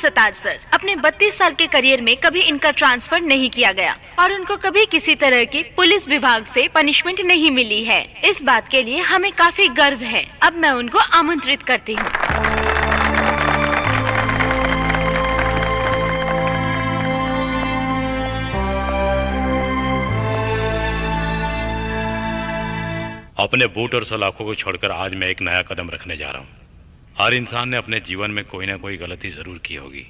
सताज sir, अपने 32 साल के करियर में कभी इनका ट्रांसफर नहीं किया गया और उनको कभी किसी तरह की पुलिस विभाग से पनिशमेंट नहीं मिली है। इस बात के लिए हमें काफी गर्व है। अब मैं उनको आमंत्रित करती हूँ। अपने बूट और सलाखों को छोड़कर आज मैं एक नया कदम रखने जा रहा हूँ। हर इंसान ने अपने जीवन में कोई ना कोई गलती जरूर की होगी।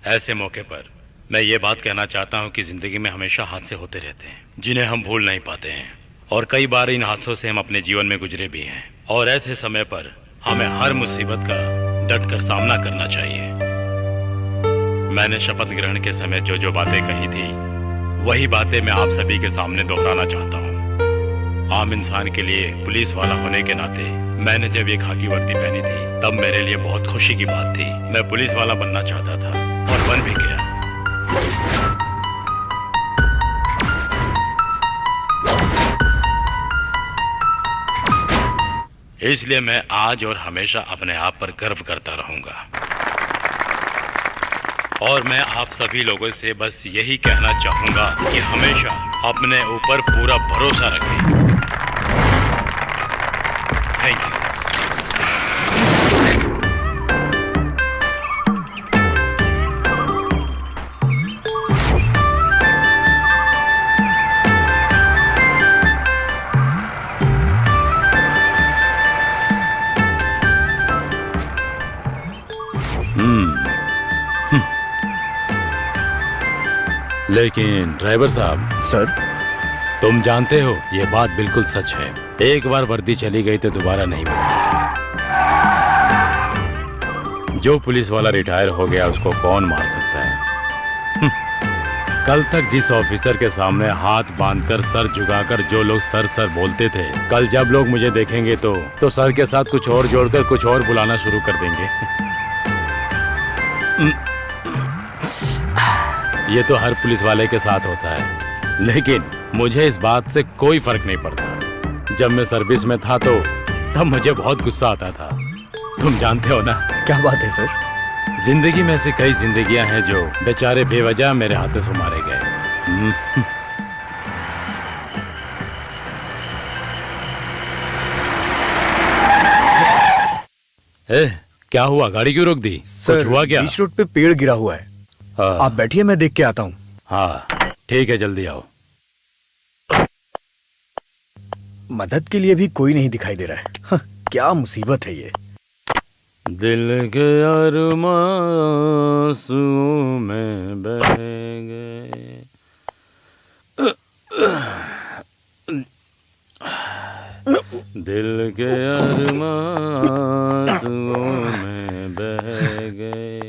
ऐसे मौके पर मैं ये बात कहना चाहता हूँ कि जिंदगी में हमेशा हादसे होते रहते हैं जिन्हें हम भूल नहीं पाते हैं, और कई बार इन हादसों से हम अपने जीवन में गुजरे भी हैं। और ऐसे समय पर हमें हर मुसीबत का डट कर सामना करना चाहिए। मैंने शपथ ग्रहण के समय जो जो बातें कही थी वही बातें मैं आप सभी के सामने दोहराना चाहता हूँ। आम इंसान के लिए पुलिस वाला होने के नाते मैंने जब ये खाकी वर्दी पहनी थी तब मेरे लिए बहुत खुशी की बात थी। मैं पुलिस वाला बनना चाहता था और बन भी गया। इसलिए मैं आज और हमेशा अपने आप पर गर्व करता रहूंगा। और मैं आप सभी लोगों से बस यही कहना चाहूंगा कि हमेशा अपने ऊपर पूरा भरोसा रखें। Thank you. लेकिन ड्राइवर साहब। सर, तुम जानते हो ये बात बिल्कुल सच है। एक बार वर्दी चली गई तो दोबारा नहीं मिलती। जो पुलिस वाला रिटायर हो गया उसको कौन मार सकता है। कल तक जिस ऑफिसर के सामने हाथ बांधकर सर झुकाकर जो लोग सर सर बोलते थे, कल जब लोग मुझे देखेंगे तो सर के साथ कुछ और जोड़कर कुछ और बुलाना शुरू कर देंगे। ये तो हर पुलिस वाले के साथ होता है, लेकिन मुझे इस बात से कोई फर्क नहीं पड़ता। जब मैं सर्विस में था तो तब मुझे बहुत गुस्सा आता था। तुम जानते हो ना। क्या बात है सर? जिंदगी में ऐसी कई जिंदगियां हैं जो बेचारे बेवजह मेरे हाथों से मारे गए। क्या हुआ? गाड़ी क्यों रोक दी? सर, कुछ हुआ क्या? बीच रोड पे पेड़ गिरा हुआ है। आप बैठिए, मैं देख के आता हूँ। हाँ ठीक है, जल्दी आओ। मदद के लिए भी कोई नहीं दिखाई दे रहा है। क्या मुसीबत है ये। दिल के अरमासूं में बह गए। दिल के अरमासूं में बह गए।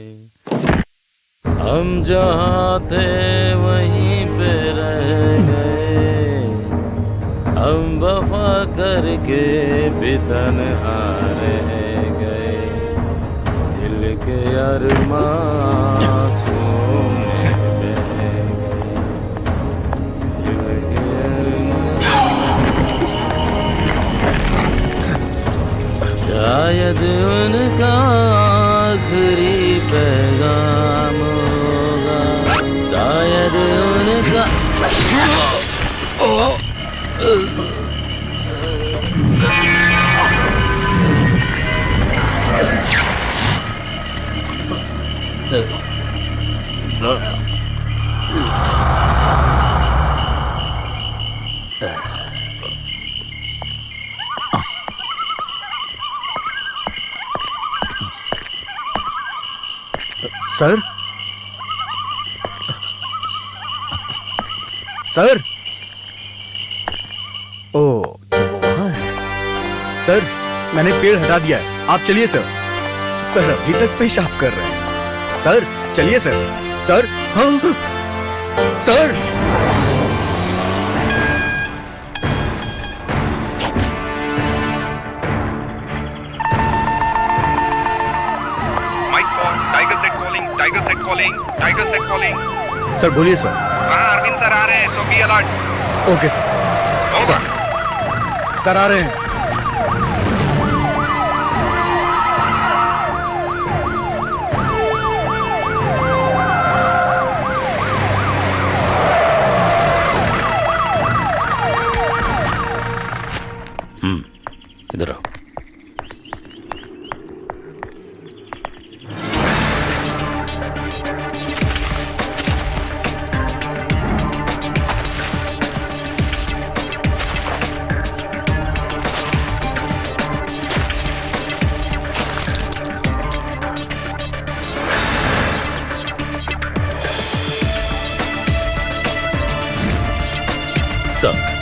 हम जहाँ थे वहीं पे रह गए। हम वफा करके भी तन्हा रह गए। दिल के अरमासूं में बह गए। दिल के शायद उनका आखिरी पैगाम होगा। शायद उनका सर, सर, ओ तो वो वहाँ है। सर, मैंने पेड़ हटा दिया है, आप चलिए सर। सर अभी तक पेशाब कर रहे हैं। सर चलिए सर। सर, हाँ sir. Tiger set calling. Sir बोलिए सर। हाँ अरविंद सर आ रहे हैं, so be alert. Okay sir. Sir आ रहे हैं। सर।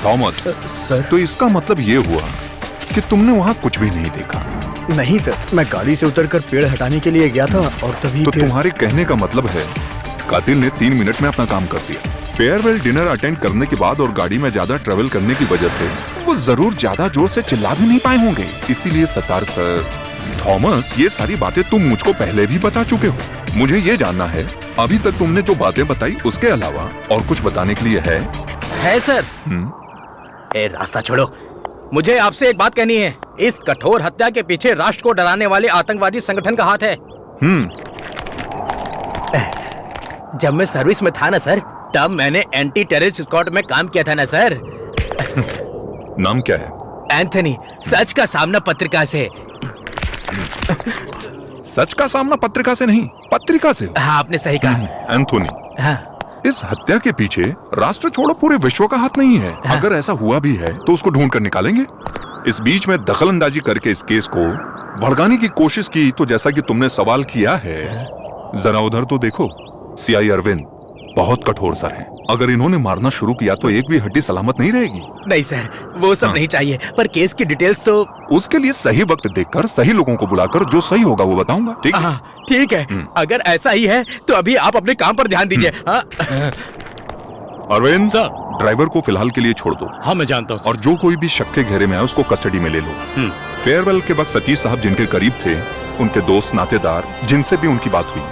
Thomas, sir. तो इसका मतलब ये हुआ कि तुमने वहाँ कुछ भी नहीं देखा। नहीं सर, मैं गाड़ी से उतरकर पेड़ हटाने के लिए गया था और तभी तो फिर... तुम्हारे कहने का मतलब है कातिल ने 3 मिनट में अपना काम कर दिया। फेयरवेल डिनर अटेंड करने के बाद और गाड़ी में ज्यादा ट्रेवल करने की वजह से वो जरूर ज्यादा जोर से चिल्ला भी नहीं पाए होंगे। इसीलिए सतार सर, थॉमस, ये सारी बातें तुम मुझको पहले भी बता चुके हो। मुझे ये जानना है अभी तक तुमने जो बातें बताई उसके अलावा और कुछ बताने के लिए है सर। ए रास्ता छोड़ो, मुझे आपसे एक बात कहनी है। इस कठोर हत्या के पीछे राष्ट्र को डराने वाले आतंकवादी संगठन का हाथ है। जब मैं सर्विस में था ना सर, तब मैंने एंटी टेररिस्ट स्क्वाड में काम किया था ना सर। नाम क्या है? एंथनी, सच का सामना पत्रिका से। सच का सामना पत्रिका से नहीं, पत्रिका से हो। हाँ, आपने सही कहा। एंथोनी, हाँ। इस हत्या के पीछे राष्ट्र छोड़ो पूरे विश्व का हाथ नहीं है। हाँ। अगर ऐसा हुआ भी है तो उसको ढूंढ कर निकालेंगे। इस बीच में दखल अंदाजी करके इस केस को भड़काने की कोशिश की तो जैसा कि तुमने सवाल किया है, जरा उधर तो देखो। सीआई अरविंद बहुत कठोर सर हैं। अगर इन्होंने मारना शुरू किया तो एक भी हड्डी सलामत नहीं रहेगी। नहीं सर, वो सब नहीं चाहिए, पर केस की डिटेल्स तो... उसके लिए सही वक्त देखकर सही लोगों को बुलाकर जो सही होगा वो बताऊंगा। ठीक है? ठीक है। अगर ऐसा ही है तो अभी आप अपने काम पर ध्यान दीजिए। अरविंद सर। ड्राइवर को फिलहाल के लिए छोड़ दो। हाँ, मैं जानता हूँ। और जो कोई भी शक के घेरे में है उसको कस्टडी में ले लो। फेयरवेल के वक्त सतीश साहब जिनके करीब थे, उनके दोस्त नातेदार जिनसे भी उनकी बात हुई,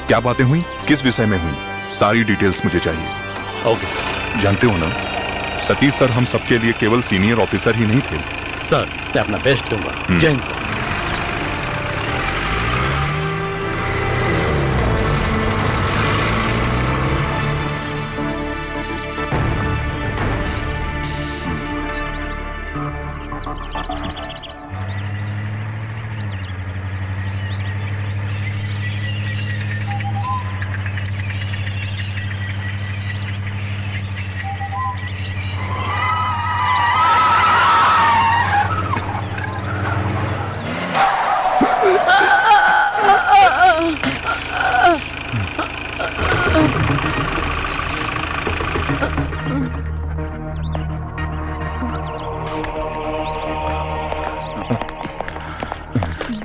क्या बातें हुई, किस विषय में हुई, सारी डिटेल्स मुझे चाहिए। ओके जानते हो ना, सतीश सर हम सबके लिए केवल सीनियर ऑफिसर ही नहीं थे। सर, मैं अपना बेस्ट दूंगा। जय हिंद सर।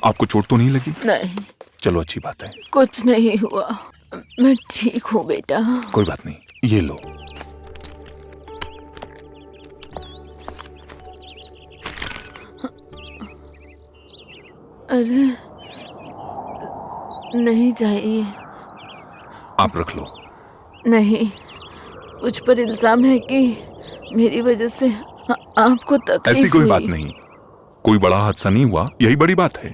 आपको चोट तो नहीं लगी? नहीं, चलो अच्छी बात है। कुछ नहीं हुआ, मैं ठीक हूँ बेटा। कोई बात नहीं, ये लो। अरे नहीं चाहिए। आप रख लो। नहीं, मुझ पर इल्जाम है कि मेरी वजह से आपको तकलीफ ऐसी कोई हुई। बात नहीं, कोई बड़ा हादसा नहीं हुआ, यही बड़ी बात है।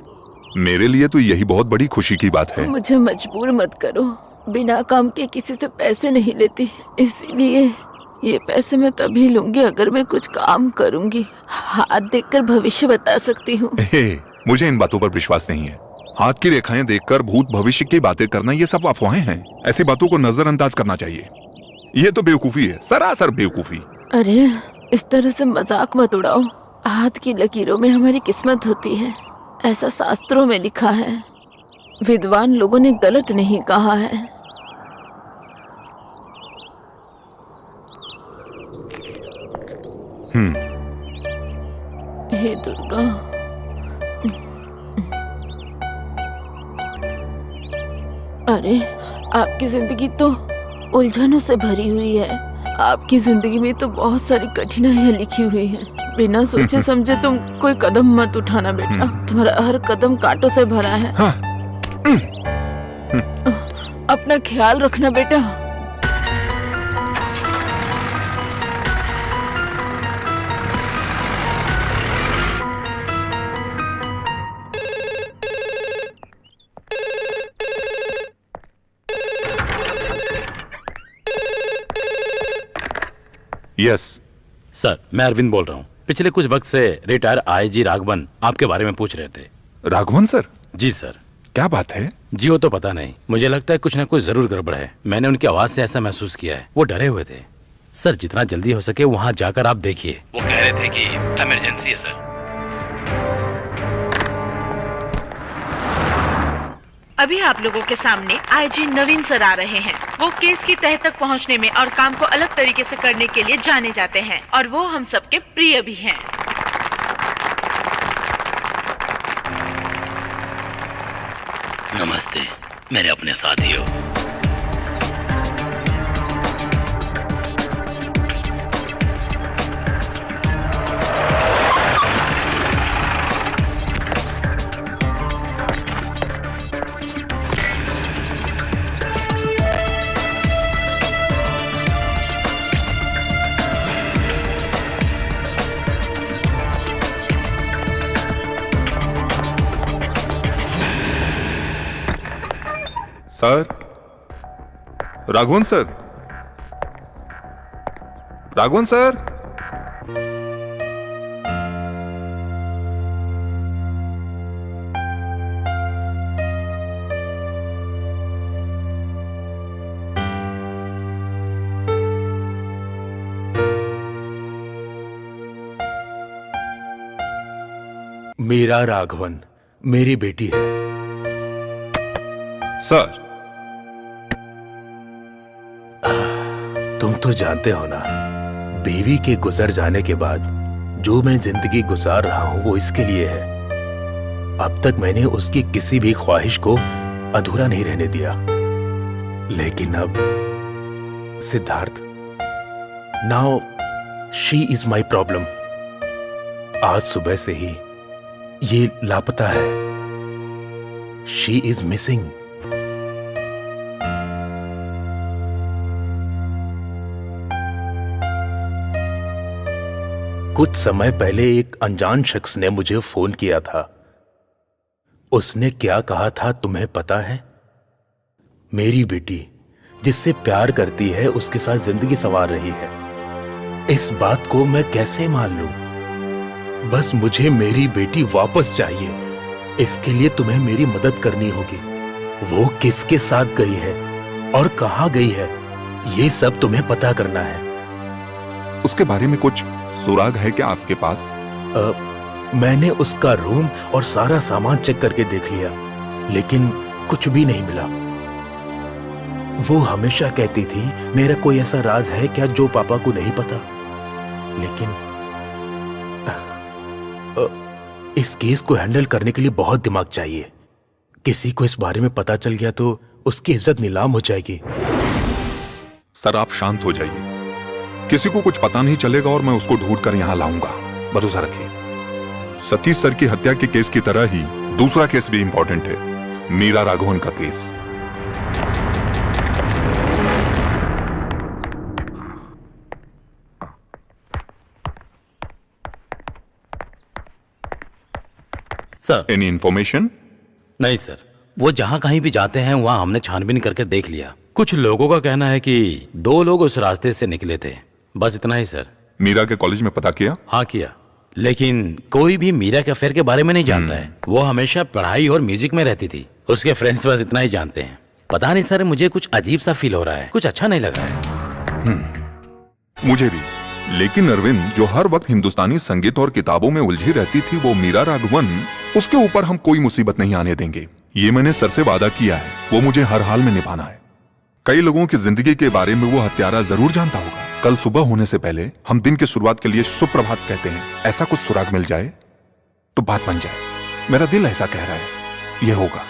मेरे लिए तो यही बहुत बड़ी खुशी की बात है। मुझे मजबूर मत करो, बिना काम के किसी से पैसे नहीं लेती, इसीलिए ये पैसे मैं तभी लूंगी अगर मैं कुछ काम करूंगी। हाथ देखकर भविष्य बता सकती हूँ। मुझे इन बातों पर विश्वास नहीं है। हाथ की रेखाएं देखकर भूत भविष्य की बातें करना ये सब अफवाहें हैं। ऐसी बातों को नजरअंदाज करना चाहिए। ये तो बेवकूफी है, सरासर बेवकूफी। अरे इस तरह से मजाक मत उड़ाओ। हाथ की लकीरों में हमारी किस्मत होती है, ऐसा शास्त्रों में लिखा है। विद्वान लोगों ने गलत नहीं कहा है। हे दुर्गा, अरे आपकी जिंदगी तो उलझनों से भरी हुई है। आपकी जिंदगी में तो बहुत सारी कठिनाइयाँ लिखी हुई हैं। बिना सोचे समझे तुम कोई कदम मत उठाना बेटा, तुम्हारा हर कदम कांटों से भरा है। अपना ख्याल रखना बेटा। यस सर, मैं अरविंद बोल रहा हूँ। पिछले कुछ वक्त से रिटायर आईजी राघवन आपके बारे में पूछ रहे थे। राघवन सर? जी सर। क्या बात है? जी वो तो पता नहीं, मुझे लगता है कुछ ना कुछ जरूर गड़बड़ है। मैंने उनकी आवाज से ऐसा महसूस किया है, वो डरे हुए थे। सर जितना जल्दी हो सके वहां जाकर आप देखिए। वो कह रहे थे कि इमरजेंसी है सर। अभी आप लोगों के सामने आईजी नवीन सर आ रहे हैं। वो केस की तह तक पहुंचने में और काम को अलग तरीके से करने के लिए जाने जाते हैं और वो हम सबके प्रिय भी हैं। नमस्ते मेरे अपने साथियों। Sir, Raghavan sir, Raghavan sir. Meera Raghavan मेरी बेटी है। सर, तुम तो जानते हो ना, बीवी के गुजर जाने के बाद जो मैं जिंदगी गुजार रहा हूं वो इसके लिए है। अब तक मैंने उसकी किसी भी ख्वाहिश को अधूरा नहीं रहने दिया। लेकिन अब Siddharth, now she is my problem. आज सुबह से ही ये लापता है। She is missing. कुछ समय पहले एक अनजान शख्स ने मुझे फोन किया था। उसने क्या कहा था तुम्हें पता है? मेरी बेटी जिससे प्यार करती है उसके साथ जिंदगी संवार रही है। इस बात को मैं कैसे मान लूं? बस मुझे मेरी बेटी वापस चाहिए। इसके लिए तुम्हें मेरी मदद करनी होगी। वो किसके साथ गई है और कहां गई है, ये सब तुम्हें पता करना है। उसके बारे में कुछ सुराग है क्या आपके पास? मैंने उसका रूम और सारा सामान चेक करके देख लिया, लेकिन कुछ भी नहीं मिला। वो हमेशा कहती थी मेरा कोई ऐसा राज है क्या जो पापा को नहीं पता। लेकिन इस केस को हैंडल करने के लिए बहुत दिमाग चाहिए। किसी को इस बारे में पता चल गया तो उसकी इज्जत नीलाम हो जाएगी। सर, आप शांत हो जाइए। किसी को कुछ पता नहीं चलेगा और मैं उसको ढूंढ कर यहां लाऊंगा। भरोसा रखिए। सतीश सर की हत्या के केस की तरह ही दूसरा केस भी इंपॉर्टेंट है, मीरा राघवन का केस। Sir, any information? नहीं सर, वो जहाँ कहीं भी जाते हैं वहाँ हमने छानबीन करके देख लिया। कुछ लोगों का कहना है कि 2 लोग उस रास्ते से निकले थे। बस इतना ही सर। मीरा के कॉलेज में पता किया? हाँ किया, लेकिन कोई भी मीरा के अफेयर के बारे में नहीं जानता है। वो हमेशा पढ़ाई और म्यूजिक में रहती थी। उसके फ्रेंड्स बस इतना ही जानते हैं। पता नहीं सर, मुझे कुछ अजीब सा फील हो रहा है। कुछ अच्छा नहीं लग रहा है। मुझे भी। लेकिन अरविंद, जो हर वक्त हिंदुस्तानी संगीत और किताबों में उलझी रहती थी, वो मीरा राघवन, उसके ऊपर हम कोई मुसीबत नहीं आने देंगे। ये मैंने सर से वादा किया है, वो मुझे हर हाल में निभाना है। कई लोगों की जिंदगी के बारे में वो हत्यारा जरूर जानता होगा। कल सुबह होने से पहले हम दिन की शुरुआत के लिए सुप्रभात कहते हैं। ऐसा कुछ सुराग मिल जाए तो बात बन जाए। मेरा दिल ऐसा कह रहा है, ये होगा।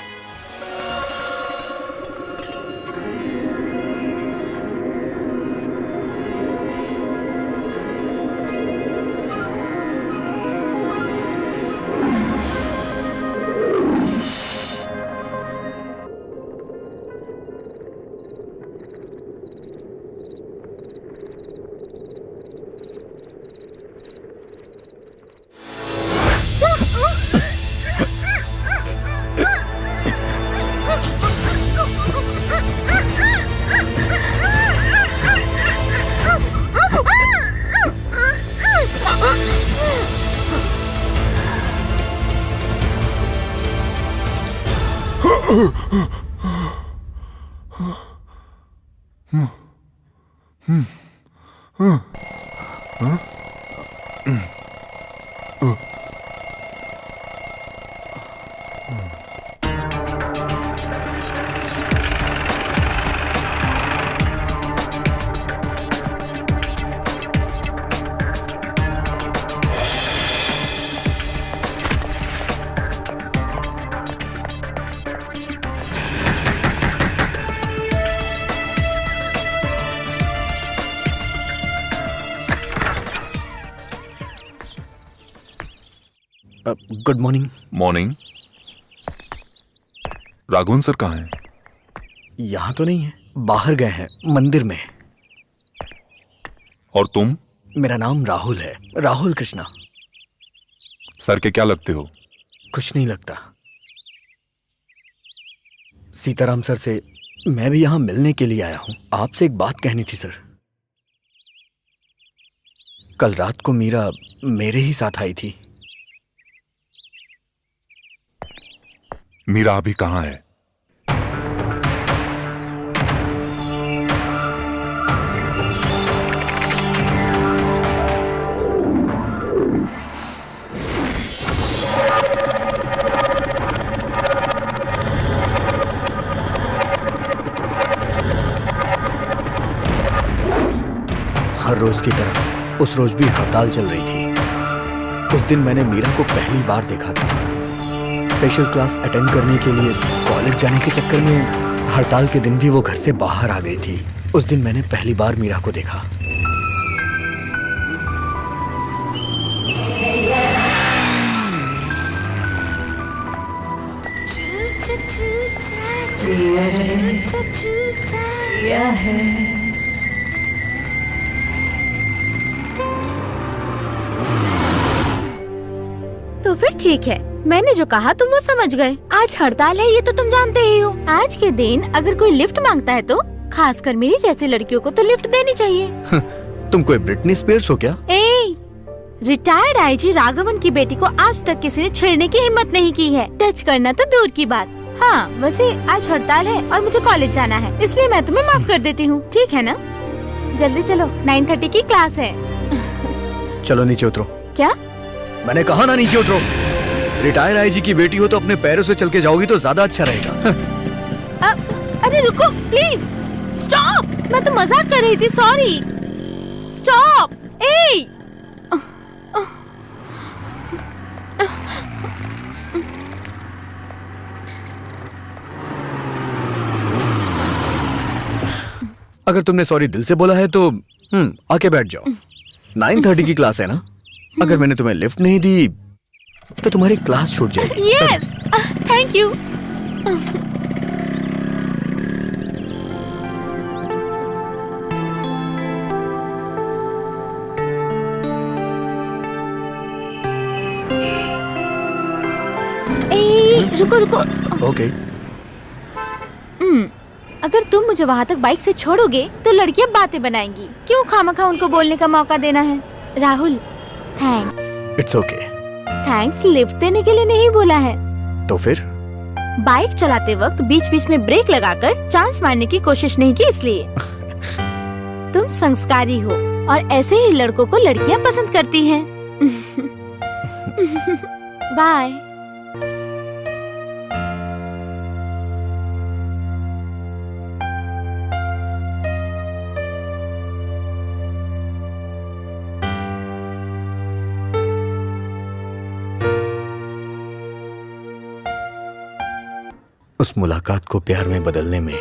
Good morning. Morning. Raghavan sir कहाँ हैं? यहाँ तो नहीं है, बाहर गए हैं मंदिर में। और तुम? मेरा नाम राहुल है, राहुल कृष्णा। सर के क्या लगते हो? कुछ नहीं लगता। सीताराम सर से मैं भी यहाँ मिलने के लिए आया हूँ। आपसे एक बात कहनी थी सर। कल रात को मीरा मेरे ही साथ आई थी। मीरा अभी कहाँ है? हर रोज की तरह उस रोज भी हड़ताल चल रही थी। उस दिन मैंने मीरा को पहली बार देखा था। स्पेशल क्लास अटेंड करने के लिए कॉलेज जाने के चक्कर में हड़ताल के दिन भी वो घर से बाहर आ गई थी। उस दिन मैंने पहली बार मीरा को देखा। तो फिर ठीक है, मैंने जो कहा तुम वो समझ गए। आज हड़ताल है ये तो तुम जानते ही हो। आज के दिन अगर कोई लिफ्ट मांगता है तो खासकर मेरी जैसी लड़कियों को तो लिफ्ट देनी चाहिए। तुम कोई ब्रिटनी स्पीयर्स हो क्या? रिटायर्ड आईजी राघवन की बेटी को आज तक किसी ने छेड़ने की हिम्मत नहीं की है। टच करना तो दूर की बात। हाँ, वैसे आज हड़ताल है और मुझे कॉलेज जाना है, इसलिए मैं तुम्हें माफ कर देती हूँ, ठीक है ना? जल्दी चलो, 9:30 की क्लास है। चलो नीचे उतरो। क्या? मैंने कहा ना नीचे उतरो। रिटायर आईजी की बेटी हो तो अपने पैरों से चल के जाओगी तो ज्यादा अच्छा रहेगा। अरे रुको प्लीज, स्टॉप। मैं तो मजाक कर रही थी, सॉरी। स्टॉप। अगर तुमने सॉरी दिल से बोला है तो आके बैठ जाओ। 9:30 की क्लास है ना? अगर मैंने तुम्हें लिफ्ट नहीं दी तो तुम्हारी क्लास छूट जाएगी। Yes, thank you. रुको रुको। ओके। अगर तुम मुझे वहाँ तक बाइक से छोड़ोगे तो लड़कियाँ बातें बनाएंगी। क्यों खामखा उनको बोलने का मौका देना है? Rahul, thanks. It's okay. Thanks lift देने के लिए नहीं बोला है। तो फिर? बाइक चलाते वक्त बीच बीच में ब्रेक लगाकर चांस मारने की कोशिश नहीं की, इसलिए। तुम संस्कारी हो और ऐसे ही लड़कों को लड़कियाँ पसंद करती हैं। बाय। उस मुलाकात को प्यार में बदलने में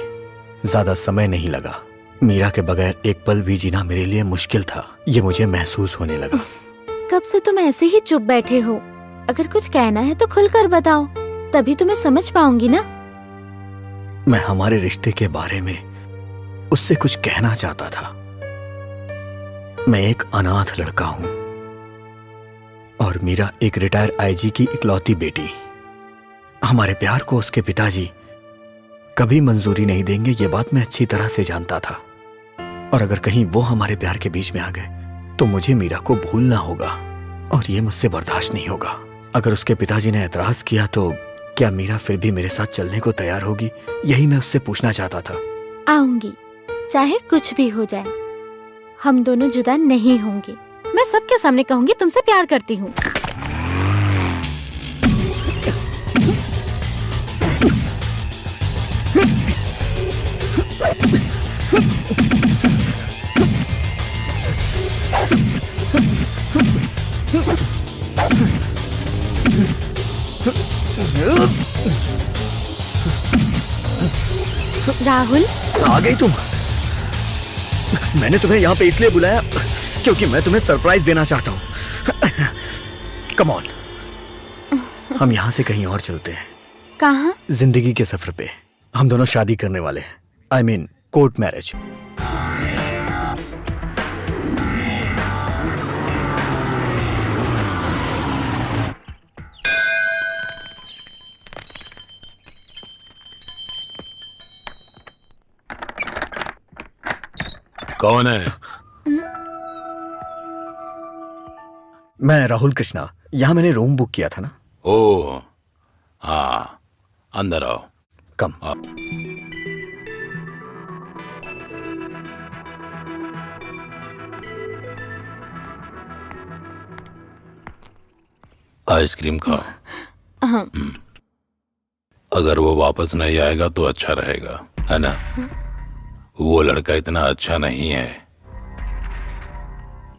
ज्यादा समय नहीं लगा। मीरा के बगैर एक पल भी जीना मेरे लिए मुश्किल था, ये मुझे महसूस होने लगा। कब से तुम ऐसे ही चुप बैठे हो? अगर कुछ कहना है तो खुलकर बताओ, तभी तुम्हें समझ पाऊंगी ना। मैं हमारे रिश्ते के बारे में उससे कुछ कहना चाहता था। मैं एक अनाथ लड़का हूं और मीरा एक रिटायर आईजी की इकलौती बेटी। हमारे प्यार को उसके पिताजी कभी मंजूरी नहीं देंगे, ये बात मैं अच्छी तरह से जानता था। और अगर कहीं वो हमारे प्यार के बीच में आ गए तो मुझे मीरा को भूलना होगा और ये मुझसे बर्दाश्त नहीं होगा। अगर उसके पिताजी ने एतराज किया तो क्या मीरा फिर भी मेरे साथ चलने को तैयार होगी? यही मैं उससे पूछना चाहता था। आऊंगी, चाहे कुछ भी हो जाए। हम दोनों जुदा नहीं होंगे। मैं सबके सामने कहूंगी तुमसे प्यार करती हूँ। राहुल, आ गई तुम। मैंने तुम्हें यहाँ पे इसलिए बुलाया क्योंकि मैं तुम्हें सरप्राइज देना चाहता हूँ। कम ऑन, हम यहाँ से कहीं और चलते हैं। कहाँ? जिंदगी के सफर पे। हम दोनों शादी करने वाले हैं। I mean court marriage. कौन है? मैं राहुल कृष्णा। यहाँ मैंने रूम बुक किया था ना। ओ हाँ, अंदर आओ। कम। आइसक्रीम खाओ। अगर वो वापस नहीं आएगा तो अच्छा रहेगा, है ना? वो लड़का इतना अच्छा नहीं है।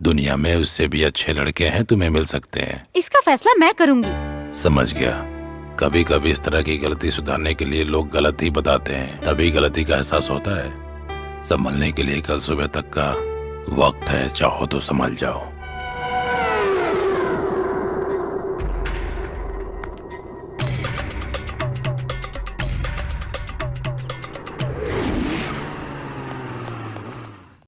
दुनिया में उससे भी अच्छे लड़के हैं, तुम्हें मिल सकते हैं। इसका फैसला मैं करूंगी। समझ गया। कभी कभी इस तरह की गलती सुधारने के लिए लोग गलत ही बताते हैं, तभी गलती का एहसास होता है। संभलने के लिए कल सुबह तक का वक्त है, चाहो तो संभल जाओ।